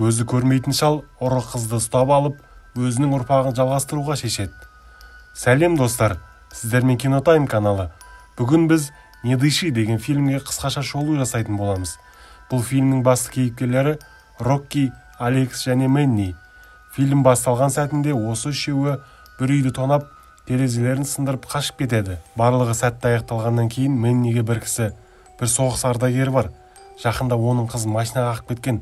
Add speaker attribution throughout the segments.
Speaker 1: Көзі көрмейтін шал ұры қызды ұстап алып, өзінің ұрпағын жалғастыруға шешеді. Сәлем достар, сіздермен Кинотайм каналы. Бүгін біз «Не дыши» деген фильмге қысқаша шолу жасайтын боламыз. Бұл фильмнің басты кейіпкерлері Рокки, Алекс және Мэнни. Фильм басталған сәтінде осы үшеуі бір үйді тонап, терезелерін сындырып қашып кетеді. Барлығы сәтті аяқталғаннан кейін Мэнниге бір соғыс ардагері бар. Жақында оның қызы машинаға қағып кеткен.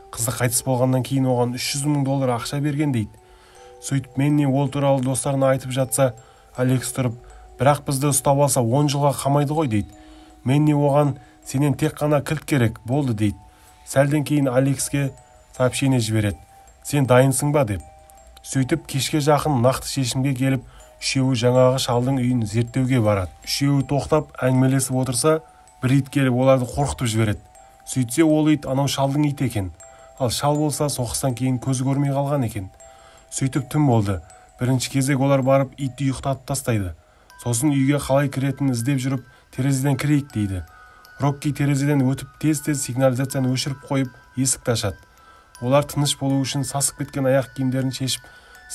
Speaker 1: Қызы қайтыс болғаннан кейін оған $300,000 ақша берген дейді. Сөйтіп Мэнни ол туралы достарына айтып жатса, Алекс тұрып, бірақ бізді ұстап алса 10 жылға қамайды ғой дейді. Мэнни оған сенен тек қана кілт керек болды дейді. Сәлден кейін Алекске сообщение жібереді. Сен дайынсың ба деп. Сөйтіп кешке жақын нақты шешімге келіп, үшеуі жаңағы шалдың үйін зерттеуге барады. Үшеуі тоқтап әңгімелесіп отырса, бір ит келіп оларды қорқытып жібереді. Сөйтсе ол ит анау шалдың иті екен. Ал шал болса соғыстан кейін көзі көрмей қалған екен. Сөйтіп түн болды. Бірінші кезек олар барып итті ұйықтатып тастайды. Сосын үйге қалай кіретінін іздеп жүріп, терезеден кірейік дейді. Рокки терезеден өтіп тез-тез сигнализацияны өшіріп қойып, есікті ашады. Олар тыныш болу үшін сасып кеткен аяқ киімдерін шешіп,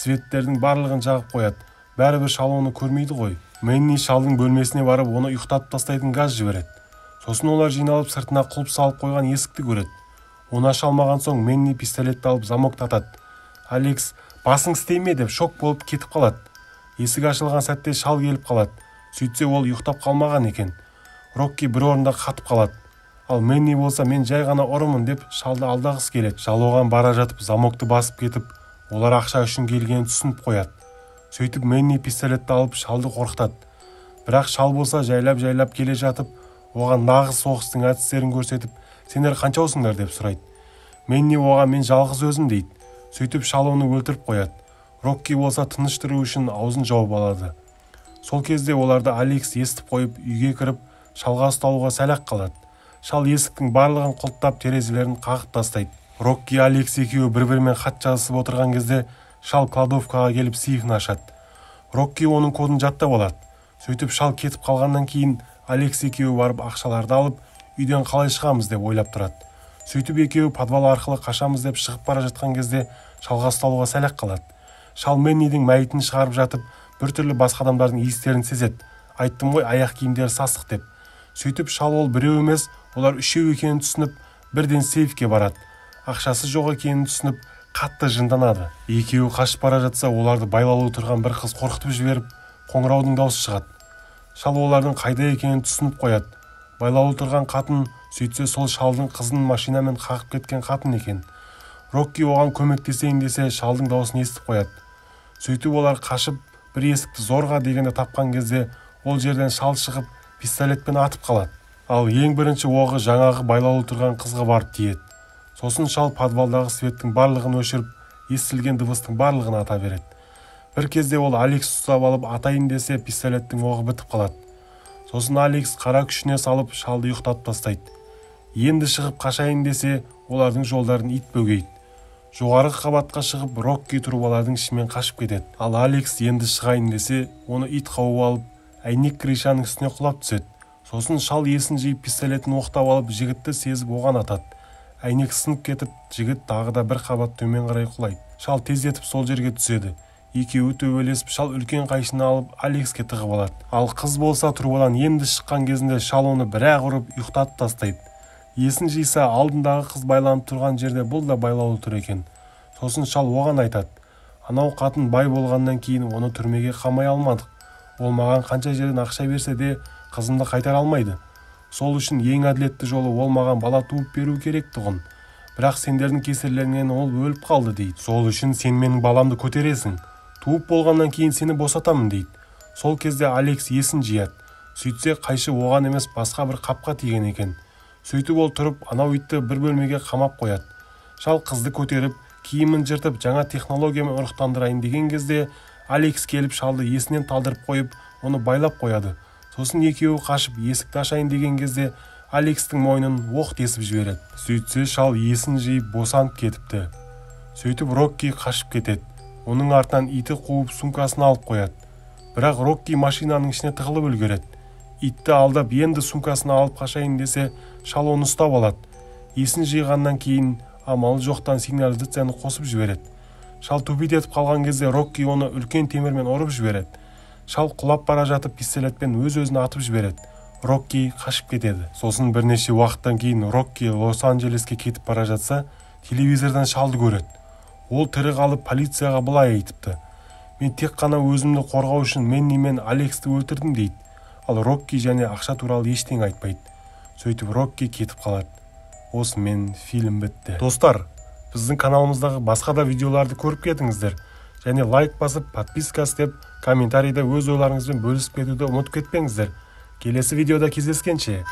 Speaker 1: светтердің барлығын жағып қояды. Бәрібір шал оны көрмейді ғой. Мэнни шалдың бөлмесіне барып, оны ұйықтатып тастайтын газ жібереді. Сосын олар жиналып сыртына құлып салып қойған есікті көреді. Оны аша алмаған соң Мэнни пистолетті алып замоктатады. Алекс басың істейме деп шок болып кетіп қалады. Есік ашылған сәтте шал келіп қалады. Сөйтсе ол ұйықтап қалмаған екен. Рокки бір орында қатып қалады. Ал Мэнни болса мен жай ғана ұрымын деп шалды алдағысы келеді. Шал оған бара жатып замокты басып кетіп, олар ақша үшін келгенін түсініп қояды. Сөйтіп Мэнни пистолетті алып шалды қорқытады. Бірақ шал болса жайлап келе жатып, оған нағыз соғыстың әдістерін көрсетіп, сендер қаншаусыңдар деп сұрайды. Мэнни оған мен жалғыз өзім дейді. Сөйтіп шал оны өлтіріп қояды. Рокки болса тыныш тұру үшін аузын жауып алады. Сол кезде оларды Алекс естіп қойып, үйге кіріп, шалға ұсталуға сәл-ақ қалады. Шал есіктің барлығын құлттап терезелерін қағып тастайды. Рокки Алекс екеуі бір-бірімен хат жазысып отырған кезде шал кладовкаға келіп сейфін ашады. Рокки оның кодын жаттап алады. Сөйтіп шал кетіп қалғаннан кейін Алекс екеуі барып ақшаларды алып, үйден қалай шығамыз деп ойлап тұрады. Сөйтіп екеуі подвал арқылы қашамыз деп шығып бара жатқан кезде шалға ұсталуға сәл-ақ қалады. Шал Мэннидің мәйітін шығарып жатып, біртүрлі басқа адамдардың иістерін сезеді. Айттым ғой, аяқ киімдері сасық деп. Сөйтіп шал ол біреу емес, олар үшеу екенін түсініп, бірден сейфке барады. Ақшасы жоқ екенін түсініп, қатты жынданады. Екеуі қашып бара жатса, оларды байлаулы тұрған бір қыз қорқытып жіберіп, қоңыраудың даусы шығады. Шал олардың қайда екенін түсініп қояды. Байлаулы тұрған қатын, сөйтсе сол шалдың қызын машинамен қағып кеткен қатын екен. Рокки оған көмектесейін десе, шалдың даусын естіп қояды. Сөйтіп олар қашып, бір есікті зорға дегенде тапқан кезде, ол жерден шал шығып, пистолетпен атып қалады. Ал ең бірінші оғы жаңағы байлаулы тұрған қызға барып тиеді. Сосын шал подвалдағы светтің барлығын өшіріп, естілген дыбыстың барлығын ата береді. Бір кезде ол Алекс ұстап алып атайын десе, пистолеттің оғы бітіп қалады. Сосын Алекс қара күшіне салып шалды ұйықтатып тастайды. Енді шығып қашайын десе, олардың жолдарын ит бөгейді. Жоғарғы қабатқа шығып, Рокки трубалардың ішімен қашып кетеді. Ал Алекс енді шығайын десе, оны ит қауып алып, әйнек кришаның үстіне құлап түседі. Сосын шал есін жиып пистолетін оқтап алып, жігітті сезіп оған атады. Әйнек сынып кетіп, жігіт тағы да бір қабат төмен қарай құлайды. Шал тездетіп сол жерге түседі. Екеуі төбелесіп, шал үлкен қайшыны алып Алекске тығып алады. Ал қыз болса трубадан енді шыққан кезінде шал оны бір-ақ ұрып ұйықтатып тастайды. Есін жиса, алдындағы қыз байланып тұрған жерде бұл да байлаулы тұр екен. Сосын шал оған айтады: анау қатын бай болғаннан кейін оны түрмеге қамай алмадық. Ол маған қанша жерден ақша берсе де қызымды қайтара алмайды. Сол үшін ең әділетті жолы ол маған бала туып беру керек тұғын. Бірақ сендердің кесірлеріңнен ол өліп қалды дейді. Сол үшін сен менің баламды көтересің. Туып болғаннан кейін сені босатамын дейді. Сол кезде Алекс есін жияды. Сөйтсе қайшы оған емес басқа бір қапқа тиген екен. Сөйтіп ол тұрып, анау итті бір бөлмеге қамап қояды. Шал қызды көтеріп, киімін жыртып, жаңа технологиямен ұрықтандырайын деген кезде Алекс келіп шалды есінен талдырып қойып, оны байлап қояды. Сосын екеуі қашып есікті ашайын деген кезде Алексті мойнын оқ тесіп жібереді. Сөйтсе шал есін жиып босанып кетіпті. Сөйтіп Рокки қашып кетеді. Оның артынан иті қуып сумкасын алып қояды. Бірақ Рокки машинаның ішіне тығылып үлгереді. Итті алдап енді сумкасын алып қашайын десе, шал оны ұстап алады. Есін жиғаннан кейін амалы жоқтан сигнализацияны қосып жібереді. Шал төбет етіп қалған кезде Рокки оны үлкен темірмен ұрып жібереді. Шал құлап бара жатып пистолетпен өз-өзін атып жібереді. Рокки қашып кетеді. Сосын бірнеше уақыттан кейін Рокки Лос-Анджелеске кетіп бара жатса, телевизордан шалды көреді. Ол тірі қалып полицияға былай айтыпты: "Мен тек қана өзімді қорғау үшін Менни мен Алексті өлтірдім" дейді. Ал Рокки және ақша туралы ештеңе айтпайды. Сөйтіп Рокки кетіп қалады. Осымен фильм бітті. Достар, біздің каналымыздағы басқа да видеоларды көріп кетіңіздер. Және лайк басып, подписка істеп, комментарийда өз ойларыңызбен бөлісіп кетуді ұмытып кетпеңіздер. Келесі видеода кездескенше.